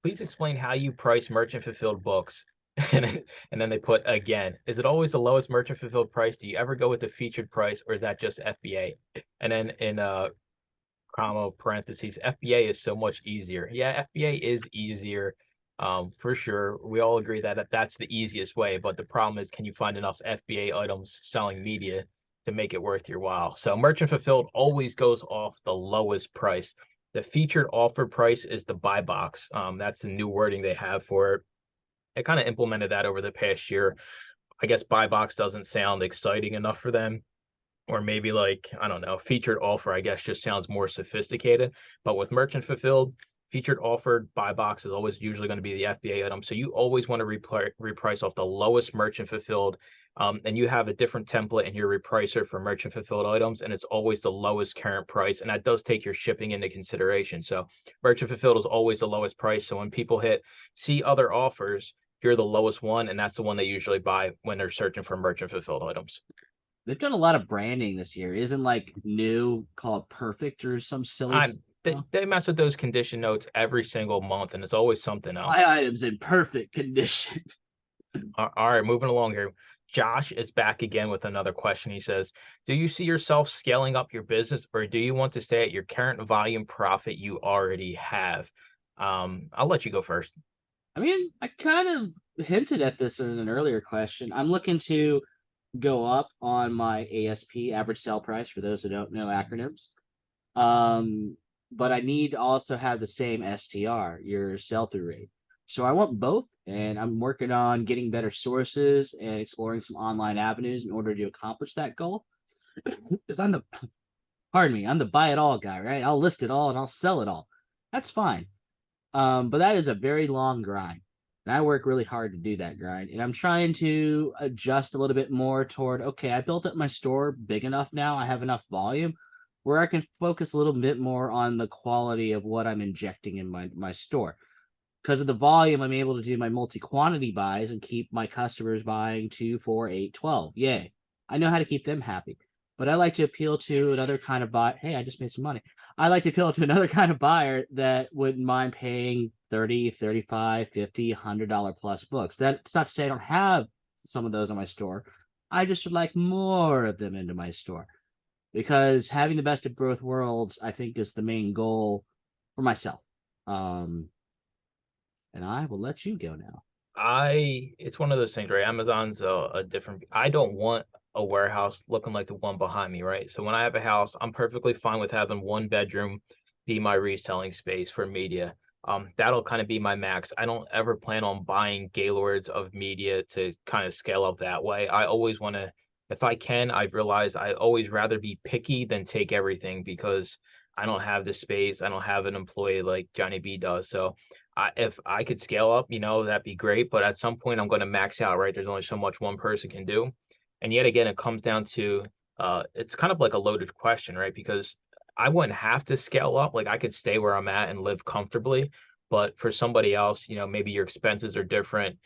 [SPEAKER 1] Please explain how you price merchant fulfilled books. And then they put, again, is it always the lowest merchant fulfilled price? Do you ever go with the featured price, or is that just FBA? And then in comma parentheses, FBA is so much easier. Yeah, FBA is easier, for sure. We all agree that that's the easiest way, but the problem is, can you find enough FBA items selling media to make it worth your while? So merchant fulfilled always goes off the lowest price. The featured offer price is the buy box. That's the new wording they have for it. I kind of implemented that over the past year. I guess buy box doesn't sound exciting enough for them. Or maybe I don't know, featured offer, I guess, just sounds more sophisticated. But with merchant fulfilled, featured offered buy box is always usually going to be the FBA item. So you always want to reprice off the lowest merchant fulfilled. And you have a different template in your repricer for merchant fulfilled items, and it's always the lowest current price. And that does take your shipping into consideration. So merchant fulfilled is always the lowest price. So when people see other offers, you're the lowest one, and that's the one they usually buy when they're searching for merchant fulfilled items.
[SPEAKER 2] They've done a lot of branding this year. Isn't new called Perfect or some silly
[SPEAKER 1] they mess with those condition notes every single month, and it's always something else.
[SPEAKER 2] My item's in perfect condition.
[SPEAKER 1] All right, moving along here. Josh is back again with another question. He says, do you see yourself scaling up your business, or do you want to stay at your current volume profit you already have? I'll let you go first.
[SPEAKER 2] I mean, I kind of hinted at this in an earlier question. I'm looking to go up on my ASP, average sale price, for those who don't know acronyms. But I need to also have the same STR, your sell-through rate. So I want both, and I'm working on getting better sources and exploring some online avenues in order to accomplish that goal. Because I'm the buy it all guy, right? I'll list it all and I'll sell it all. That's fine. But that is a very long grind. And I work really hard to do that grind. And I'm trying to adjust a little bit more toward, okay, I built up my store big enough now. I have enough volume where I can focus a little bit more on the quality of what I'm injecting in my store. Because of the volume, I'm able to do my multi-quantity buys and keep my customers buying 2, 4, 8, 12. Yay. I know how to keep them happy. But I like to appeal to another kind of buyer. Hey, I just made some money. I like to appeal to another kind of buyer that wouldn't mind paying 30, 35, 50, $100 plus books. That's not to say I don't have some of those on my store. I just would like more of them into my store, because having the best of both worlds, I think, is the main goal for myself. And I will let you go now.
[SPEAKER 1] It's one of those things, right? Amazon's a different. I don't want a warehouse looking like the one behind me, right? So when I have a house, I'm perfectly fine with having one bedroom be my reselling space for media. That'll kind of be my max. I don't ever plan on buying gaylords of media to kind of scale up that way. I always want to, if I can, I've realized I always rather be picky than take everything, because I don't have the space. I don't have an employee like Johnny B does. So if I could scale up, that'd be great. But at some point, I'm going to max out, right? There's only so much one person can do. And yet again, it comes down to it's kind of like a loaded question, right? Because I wouldn't have to scale up. Like, I could stay where I'm at and live comfortably. But for somebody else, maybe your expenses are different,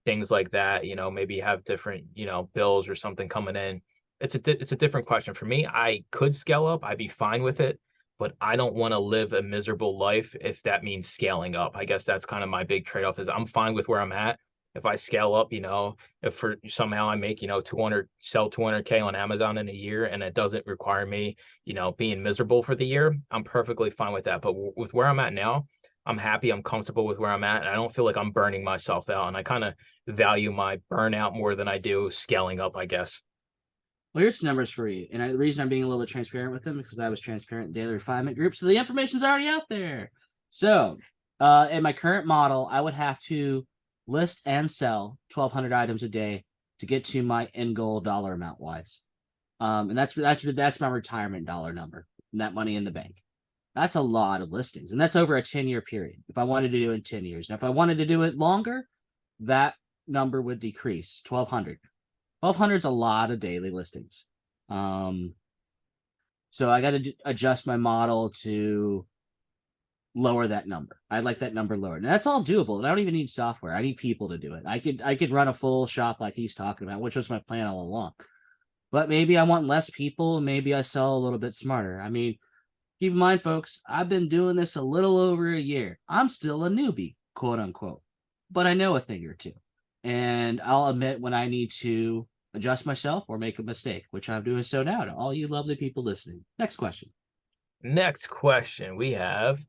[SPEAKER 1] things like that. Maybe you have different, bills or something coming in. It's a different question. For me, I could scale up. I'd be fine with it, but I don't want to live a miserable life if that means scaling up. I guess that's kind of my big trade-off. Is I'm fine with where I'm at. If I scale up, if for somehow I make, 200K on Amazon in a year, and it doesn't require me, being miserable for the year, I'm perfectly fine with that. But with where I'm at now, I'm happy. I'm comfortable with where I'm at. And I don't feel like I'm burning myself out. And I kind of value my burnout more than I do scaling up, I guess.
[SPEAKER 2] Well, here's some numbers for you. And the reason I'm being a little bit transparent with them is because I was transparent in Daily Refinement group. So the information's already out there. So in my current model, I would have to list and sell 1,200 items a day to get to my end goal dollar amount wise. And that's my retirement dollar number, that money in the bank. That's a lot of listings. And that's over a 10-year period. If I wanted to do it in 10 years. Now, if I wanted to do it longer, that number would decrease 1,200. 1,200 is a lot of daily listings. So I got to adjust my model to lower that number. I'd like that number lower. And that's all doable. And I don't even need software. I need people to do it. I could run a full shop like he's talking about, which was my plan all along. But maybe I want less people. Maybe I sell a little bit smarter. I mean, keep in mind, folks, I've been doing this a little over a year. I'm still a newbie, quote unquote, but I know a thing or two. And I'll admit when I need to adjust myself or make a mistake, which I'm doing so now to all you lovely people listening. Next question.
[SPEAKER 1] Next question we have: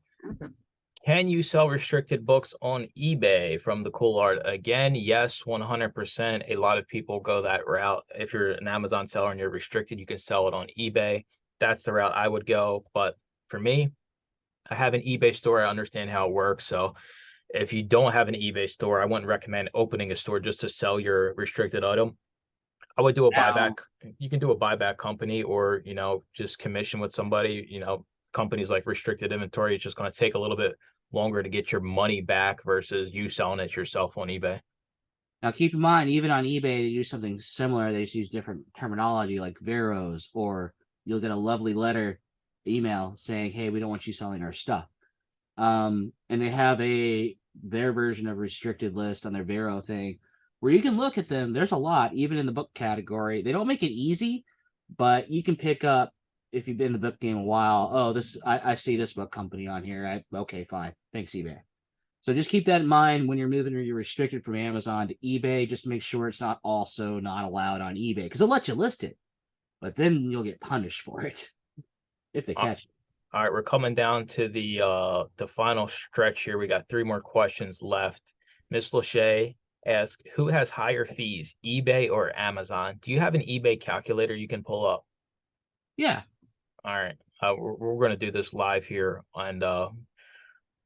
[SPEAKER 1] can you sell restricted books on eBay? From the Cool Art. Again, yes, 100%. A lot of people go that route. If you're an Amazon seller and you're restricted, you can sell it on eBay. That's the route I would go. But for me, I have an eBay store. I understand how it works. So if you don't have an eBay store, I wouldn't recommend opening a store just to sell your restricted item. I would do a buyback. You can do a buyback company, or, just commission with somebody. Companies like restricted inventory, it's just going to take a little bit longer to get your money back versus you selling it yourself on eBay.
[SPEAKER 2] Now, keep in mind, even on eBay, they do something similar. They just use different terminology like Veros, or you'll get a lovely letter email saying, hey, we don't want you selling our stuff. And they have their version of restricted list on their Vero thing where you can look at them. There's a lot, even in the book category. They don't make it easy, but you can pick up, if you've been in the book game a while, I see this book company on here. Okay, fine. Thanks, eBay. So just keep that in mind when you're moving or you're restricted from Amazon to eBay. Just make sure it's not also not allowed on eBay because they'll let you list it, but then you'll get punished for it if they
[SPEAKER 1] Uh,
[SPEAKER 2] catch you.
[SPEAKER 1] All right, we're coming down to the final stretch here. We got 3 more questions left. Miss Lachey asks, who has higher fees, eBay or Amazon? Do you have an eBay calculator you can pull up?
[SPEAKER 2] Yeah.
[SPEAKER 1] All right. We're going to do this live here, and
[SPEAKER 2] You want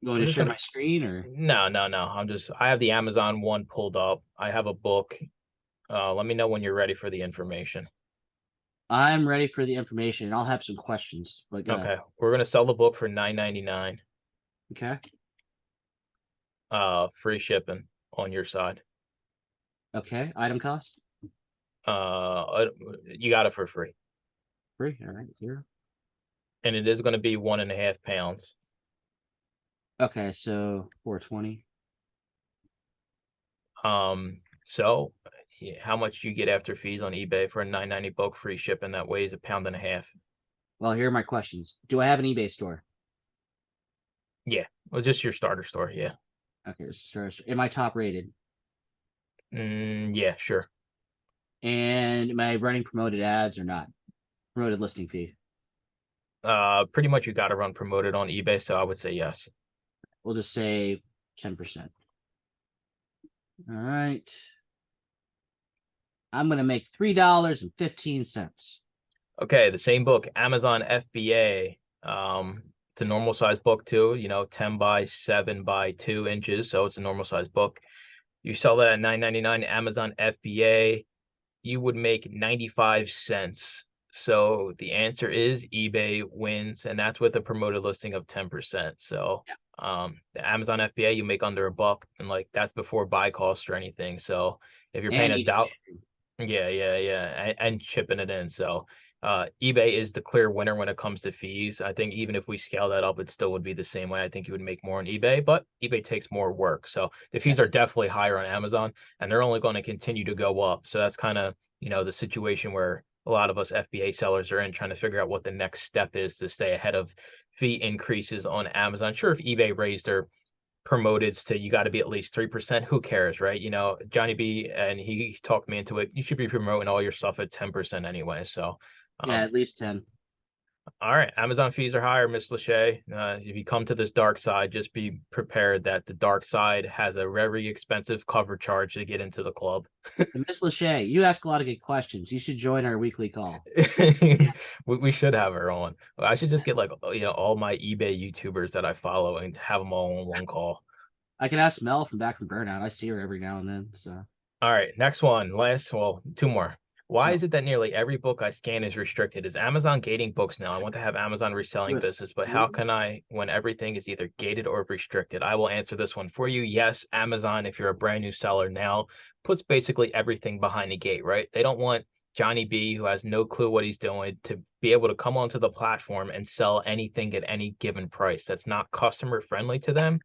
[SPEAKER 1] I'm
[SPEAKER 2] me to
[SPEAKER 1] just
[SPEAKER 2] share
[SPEAKER 1] gonna.
[SPEAKER 2] my screen or?
[SPEAKER 1] No, no, no. I have the Amazon one pulled up. I have a book. Let me know when you're ready for the information.
[SPEAKER 2] I'm ready for the information. I'll have some questions, but go ahead.
[SPEAKER 1] Okay, we're gonna sell the book for $9.99.
[SPEAKER 2] Okay.
[SPEAKER 1] Free shipping on your side.
[SPEAKER 2] Okay. Item cost?
[SPEAKER 1] You got it for free,
[SPEAKER 2] Free. All right. 0.
[SPEAKER 1] and it is going to be 1.5 pounds.
[SPEAKER 2] Okay. So 420.
[SPEAKER 1] So yeah, how much you get after fees on eBay for a $9.90 book, free shipping that weighs 1.5 pounds?
[SPEAKER 2] Well, here are my questions. Do I have an eBay store?
[SPEAKER 1] Yeah, well, just your starter store. Yeah.
[SPEAKER 2] Okay. So am I top rated?
[SPEAKER 1] Yeah, sure.
[SPEAKER 2] And am I running promoted ads or not? Promoted listing fee.
[SPEAKER 1] Pretty much you got to run promoted on eBay, so I would say yes.
[SPEAKER 2] We'll just say 10%. All right. I'm going to make $3.15.
[SPEAKER 1] Okay, the same book, Amazon FBA. It's a normal size book too, 10 by 7 by 2 inches, so it's a normal size book. You sell that at $9.99 Amazon FBA, you would make 95 cents. So the answer is eBay wins, and that's with a promoted listing of 10%. So the Amazon FBA, you make under $1, and like that's before buy cost or anything. So if you're paying
[SPEAKER 2] And
[SPEAKER 1] a
[SPEAKER 2] easy
[SPEAKER 1] dollar,
[SPEAKER 2] shipping.
[SPEAKER 1] yeah, and chipping it in. So eBay is the clear winner when it comes to fees. I think even if we scale that up, it still would be the same way. I think you would make more on eBay, but eBay takes more work. So the fees are
[SPEAKER 2] Yes.
[SPEAKER 1] definitely higher on Amazon, and they're only going to continue to go up. So that's kind of, the situation where a lot of us FBA sellers are in, trying to figure out what the next step is to stay ahead of fee increases on Amazon. Sure, if eBay raised their promoted to you got to be at least 3%, who cares, right? Johnny B, and he talked me into it, you should be promoting all your stuff at 10% anyway. So
[SPEAKER 2] Yeah, at least 10.
[SPEAKER 1] all right, Amazon fees are higher, Miss Lachey. If you come to this dark side, just be prepared that the dark side has a very expensive cover charge to get into the club.
[SPEAKER 2] And Miss Lachey, you ask a lot of good questions. You should join our weekly call.
[SPEAKER 1] we should have her on. I should just get like all my eBay YouTubers that I follow and have them all on one call.
[SPEAKER 2] I can ask Mel from back from Burnout. I see her every now and then. So
[SPEAKER 1] All right, next one. Well, 2 more. Why
[SPEAKER 2] no.
[SPEAKER 1] is it that nearly every book I scan is restricted? Is Amazon gating books now? I want to have Amazon reselling business, but how can I when everything is either gated or restricted? I will answer this one for you. Yes, Amazon, if you're a brand new seller now, puts basically everything behind the gate, right? They don't want Johnny B, who has no clue what he's doing, to be able to come onto the platform and sell anything at any given price. That's not customer friendly to them.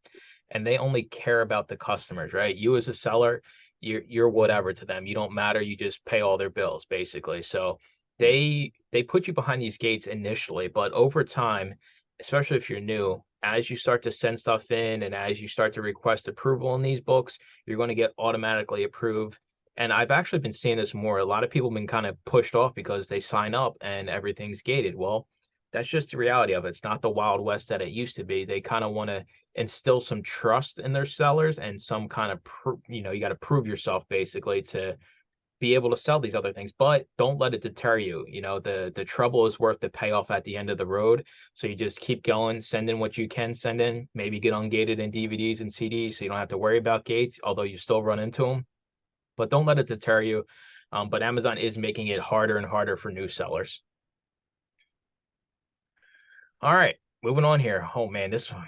[SPEAKER 1] And they only care about the customers, right? You as a seller, you're whatever to them. You don't matter. You just pay all their bills basically. So they put you behind these gates initially, but over time, especially if you're new, as you start to send stuff in and as you start to request approval on these books, you're going to get automatically approved. And I've actually been seeing this more. A lot of people have been kind of pushed off because they sign up and everything's gated. Well, that's just the reality of it. It's not the Wild West that it used to be. They kind of want to instill some trust in their sellers and some kind of you got to prove yourself basically to be able to sell these other things, but don't let it deter you. The trouble is worth the payoff at the end of the road. So you just keep going, send in what you can send in, maybe get ungated in DVDs and CDs so you don't have to worry about gates, although you still run into them, but don't let it deter you. But Amazon is making it harder and harder for new sellers. All right, moving on here. Oh man, this one,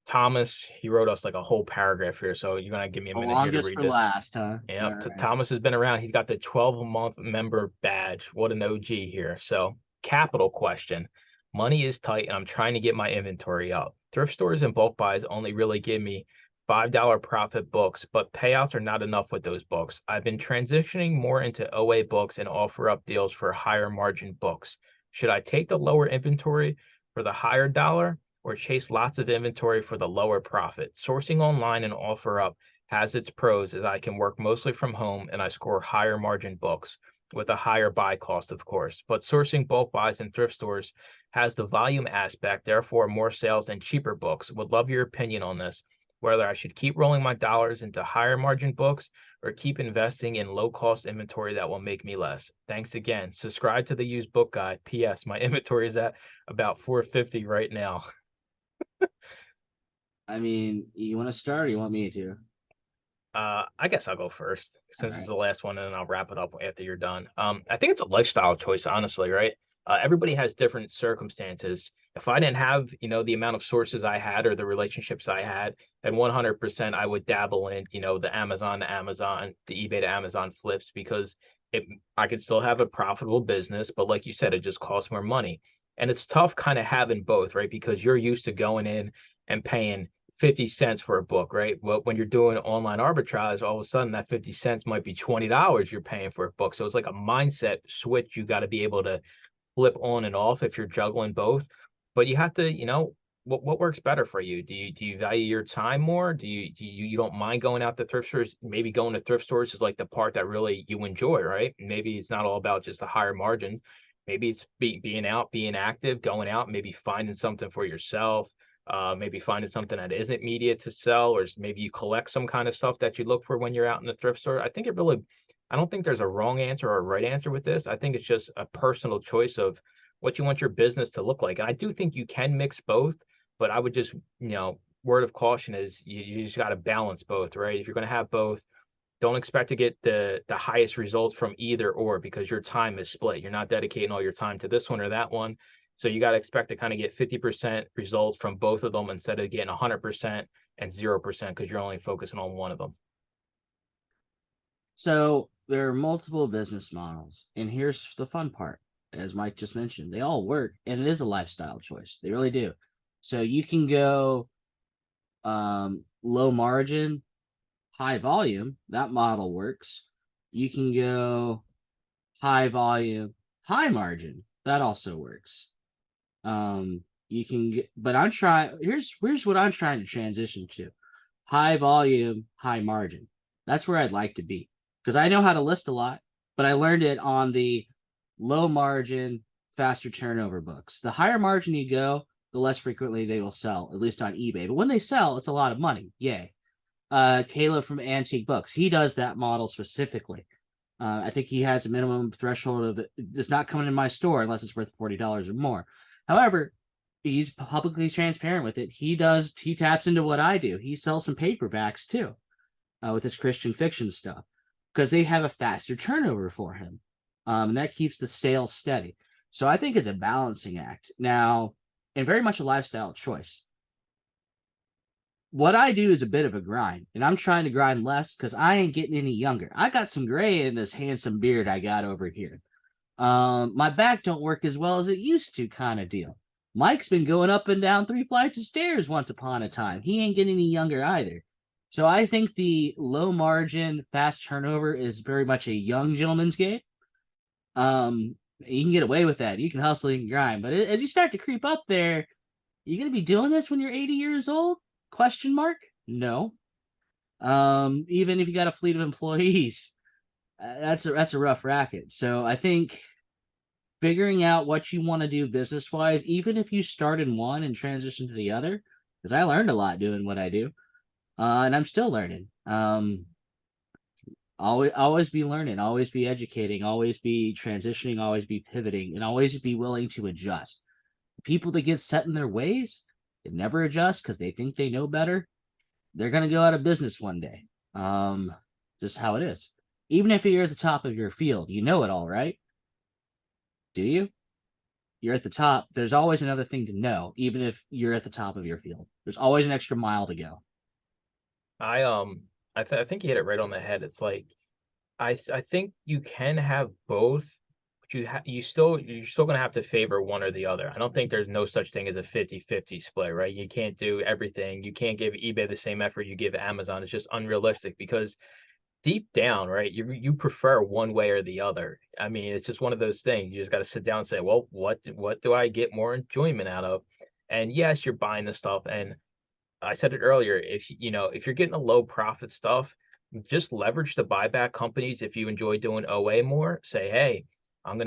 [SPEAKER 1] Thomas, he wrote us like a whole paragraph here, so you're gonna give me a
[SPEAKER 2] The
[SPEAKER 1] minute here to
[SPEAKER 2] longest
[SPEAKER 1] read
[SPEAKER 2] for
[SPEAKER 1] this.
[SPEAKER 2] last, huh?
[SPEAKER 1] Yeah,
[SPEAKER 2] All right.
[SPEAKER 1] Thomas has been around. He's got the 12-month member badge. What an OG here. So, capital question. Money is tight, and I'm trying to get my inventory up. Thrift stores and bulk buys only really give me $5 profit books, but payouts are not enough with those books. I've been transitioning more into OA books and offer up deals for higher margin books. Should I take the lower inventory for the higher dollar, or chase lots of inventory for the lower profit. Sourcing online and offer up has its pros, as I can work mostly from home and I score higher margin books with a higher buy cost, of course. But sourcing bulk buys in thrift stores has the volume aspect, therefore more sales than cheaper books. Would love your opinion on this, whether I should keep rolling my dollars into higher margin books or keep investing in low cost inventory that will make me less. Thanks again. Subscribe to the used book guide. PS, my inventory is at about 450 right now.
[SPEAKER 2] I mean, you want to start or you want me to?
[SPEAKER 1] I guess I'll go first
[SPEAKER 2] All
[SPEAKER 1] since it's
[SPEAKER 2] right.
[SPEAKER 1] the last one, and then I'll wrap it up after you're done. I think it's a lifestyle choice, honestly, right? Everybody has different circumstances. If I didn't have, the amount of sources I had or the relationships I had, then 100% I would dabble in, the Amazon to Amazon, the eBay to Amazon flips because I could still have a profitable business, but like you said, it just costs more money. And it's tough kind of having both, right? Because you're used to going in and paying 50 cents for a book, right? Well, when you're doing online arbitrage, all of a sudden that 50 cents might be $20 you're paying for a book. So it's like a mindset switch you got to be able to flip on and off if you're juggling both. But you have to, what works better for you? Do you value your time more? Do you don't mind going out to thrift stores? Maybe going to thrift stores is like the part that really you enjoy, right? Maybe it's not all about just the higher margins. Maybe it's being out, being active, going out, maybe finding something for yourself, maybe finding something that isn't media to sell, or maybe you collect some kind of stuff that you look for when you're out in the thrift store. I don't think there's a wrong answer or a right answer with this. I think it's just a personal choice of what you want your business to look like. And I do think you can mix both, but I would just, word of caution is you just got to balance both, right? If you're going to have both, don't expect to get the highest results from either or, because your time is split. You're not dedicating all your time to this one or that one. So you got to expect to kind of get 50% results from both of them instead of getting 100% and 0% because you're only focusing on one of them.
[SPEAKER 2] So there are multiple business models, and here's the fun part. As Mike just mentioned, they all work, and it is a lifestyle choice. They really do. So you can go low margin, high volume. That model works. You can go high volume, high margin. That also works. You can get, but I'm trying. Here's what I'm trying to transition to: high volume, high margin. That's where I'd like to be because I know how to list a lot, but I learned it on the low margin, faster turnover books. The higher margin you go, the less frequently they will sell, at least on eBay. But when they sell, it's a lot of money. Yay. Caleb from Antique Books, he does that model specifically. I think he has a minimum threshold of it's not coming in my store unless it's worth $40 or more. However, he's publicly transparent with it. He taps into what I do. He sells some paperbacks too, with his Christian fiction stuff, because they have a faster turnover for him. And that keeps the sales steady. So I think it's a balancing act now, and very much a lifestyle choice. What I do is a bit of a grind, and I'm trying to grind less because I ain't getting any younger. I got some gray in this handsome beard I got over here. My back don't work as well as it used to, kind of deal. Mike's been going up and down 3 flights of stairs once upon a time. He ain't getting any younger either. So I think the low margin, fast turnover is very much a young gentleman's game. You can get away with that. You can hustle, you can grind. But as you start to creep up there, you gonna be doing this when you're 80 years old? Question mark? No. Even if you got a fleet of employees, that's a rough racket. So I think figuring out what you want to do business wise, even if you start in one and transition to the other, because I learned a lot doing what I do, and I'm still learning. Always be learning, always be educating, always be transitioning, always be pivoting, and always be willing to adjust. People that get set in their ways and never adjust because they think they know better, they're gonna go out of business one day. Just how it is. Even if you're at the top of your field, you know it all, right? Do you? You're at the top. There's always another thing to know, even if you're at the top of your field. There's always an extra mile to go.
[SPEAKER 1] I think you hit it right on the head. It's like I think you can have both, but you're still gonna have to favor one or the other. I don't think there's no such thing as a 50-50 split, right? You can't do everything. You can't give eBay the same effort you give Amazon. It's just unrealistic because deep down, right, you prefer one way or the other. I mean, it's just one of those things. You just got to sit down and say, well, what do I get more enjoyment out of? And yes, you're buying the stuff. And I said it earlier, if you're getting a low profit stuff, just leverage the buyback companies. If you enjoy doing OA more, say, hey, I'm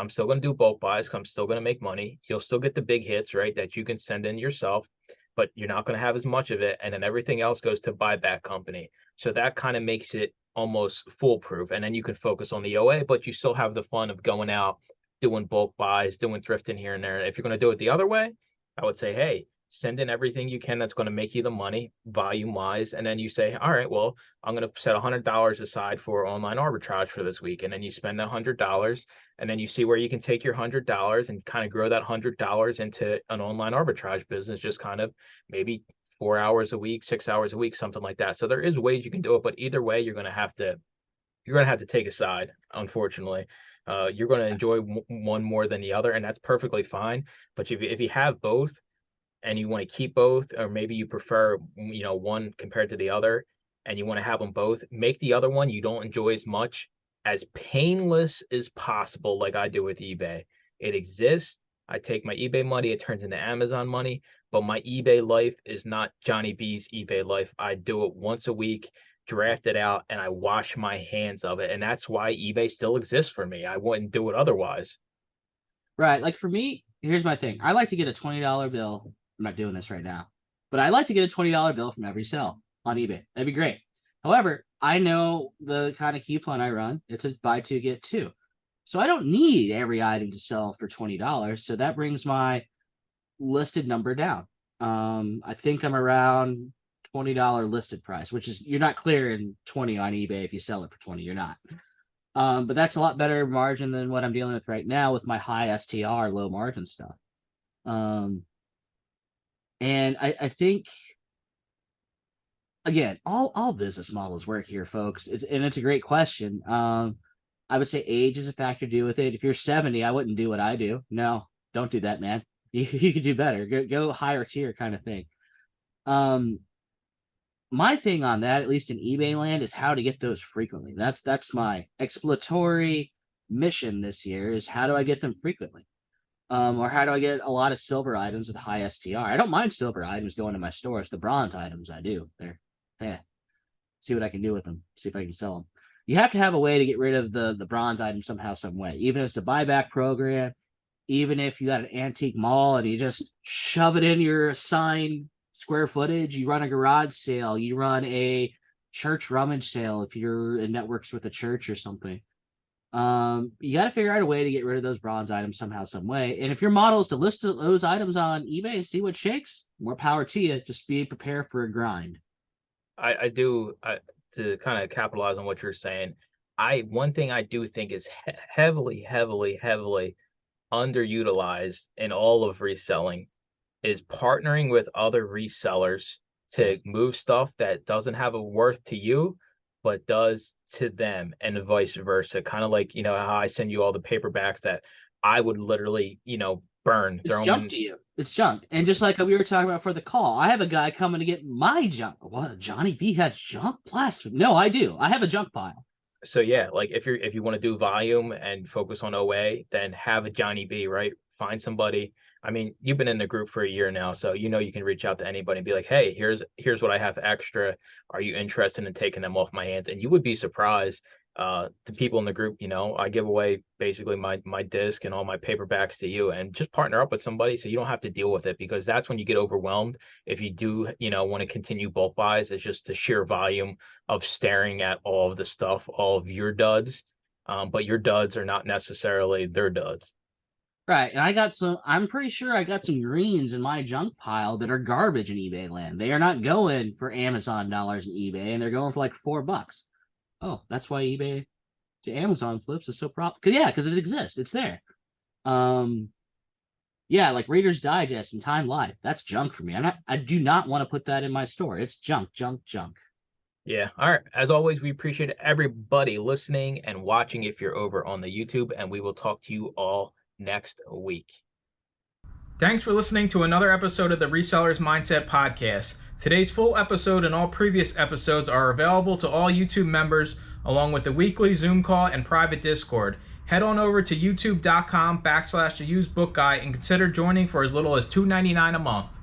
[SPEAKER 1] still going to do bulk buys. 'Cause I'm still going to make money. You'll still get the big hits, right? That you can send in yourself, but you're not going to have as much of it. And then everything else goes to buyback company. So that kind of makes it almost foolproof. And then you can focus on the OA, but you still have the fun of going out, doing bulk buys, doing thrifting here and there. If you're going to do it the other way, I would say, hey, send in everything you can that's going to make you the money volume wise. And then you say, all right, well, I'm going to set $100 aside for online arbitrage for this week. And then you spend $100, and then you see where you can take your $100 and kind of grow that $100 into an online arbitrage business, just kind of maybe 4 hours a week, 6 hours a week, something like that. So there is ways you can do it, but either way, you're going to have to take a side, unfortunately. You're going to enjoy one more than the other, and that's perfectly fine. But if you have both, and you want to keep both, or maybe you prefer, one compared to the other, and you want to have them both, make the other one you don't enjoy as much as painless as possible, like I do with eBay. It exists. I take my eBay money, it turns into Amazon money, but my eBay life is not Johnny B's eBay life. I do it once a week, draft it out, and I wash my hands of it. And that's why eBay still exists for me. I wouldn't do it otherwise.
[SPEAKER 2] Right. Like for me, here's my thing. I like to get a $20 bill. I'm not doing this right now, but I like to get a $20 bill from every sale on eBay. That'd be great. However, I know the kind of coupon I run. It's a buy two, get two. So I don't need every item to sell for $20. So that brings my listed number down. I think I'm around $20 listed price, which is, you're not clearing 20 on eBay if you sell it for 20. You're not. But that's a lot better margin than what I'm dealing with right now with my high STR, low margin stuff. And I think, again, all business models work here, folks. It's a great question. I would say age is a factor to do with it. If you're 70, I wouldn't do what I do. No, don't do that, man. You could do better. Go higher tier kind of thing. My thing on that, at least in eBay land, is how to get those frequently. That's my exploratory mission this year, is how do I get them frequently? Or how do I get a lot of silver items with high STR? I don't mind silver items going to my stores. The bronze items, I do. See what I can do with them. See if I can sell them. You have to have a way to get rid of the bronze item somehow, some way. Even if it's a buyback program, even if you got an antique mall and you just shove it in your assigned square footage, you run a garage sale, you run a church rummage sale if you're in networks with a church or something. You got to figure out a way to get rid of those bronze items somehow, some way. And if your model is to list those items on eBay and see what shakes, more power to you. Just be prepared for a grind.
[SPEAKER 1] I do, to kind of capitalize on what you're saying. One thing I do think is heavily underutilized in all of reselling is partnering with other resellers to move stuff that doesn't have a worth to you, but does to them, and vice versa. Kind of like, how I send you all the paperbacks that I would literally, burn.
[SPEAKER 2] It's junk to you. It's junk. And just like we were talking about for the call, I have a guy coming to get my junk. What? Johnny B has junk? Blast. No, I do. I have a junk pile.
[SPEAKER 1] So yeah, like if you want to do volume and focus on OA, then have a Johnny B, right? Find somebody. I mean, you've been in the group for a year now, so you can reach out to anybody and be like, hey, here's what I have extra. Are you interested in taking them off my hands? And you would be surprised. The people in the group, I give away basically my disc and all my paperbacks to you, and just partner up with somebody so you don't have to deal with it, because that's when you get overwhelmed. If you do, want to continue bulk buys, it's just the sheer volume of staring at all of the stuff, all of your duds. But your duds are not necessarily their duds.
[SPEAKER 2] Right. And I'm pretty sure I got some greens in my junk pile that are garbage in eBay land. They are not going for Amazon dollars in eBay, and they're going for like $4. Oh, that's why eBay to Amazon flips is so because it exists. It's there. Yeah, like Reader's Digest and Time Life. That's junk for me. I do not want to put that in my store. It's junk.
[SPEAKER 1] Yeah. All right. As always, we appreciate everybody listening and watching if you're over on the YouTube, and we will talk to you all next week. Thanks for listening to another episode of the Resellers Mindset Podcast. Today's full episode and all previous episodes are available to all YouTube members, along with the weekly Zoom call and private Discord.
[SPEAKER 3] head on over to youtube.com/The Used Book Guy and consider joining for as little as $2.99 a month.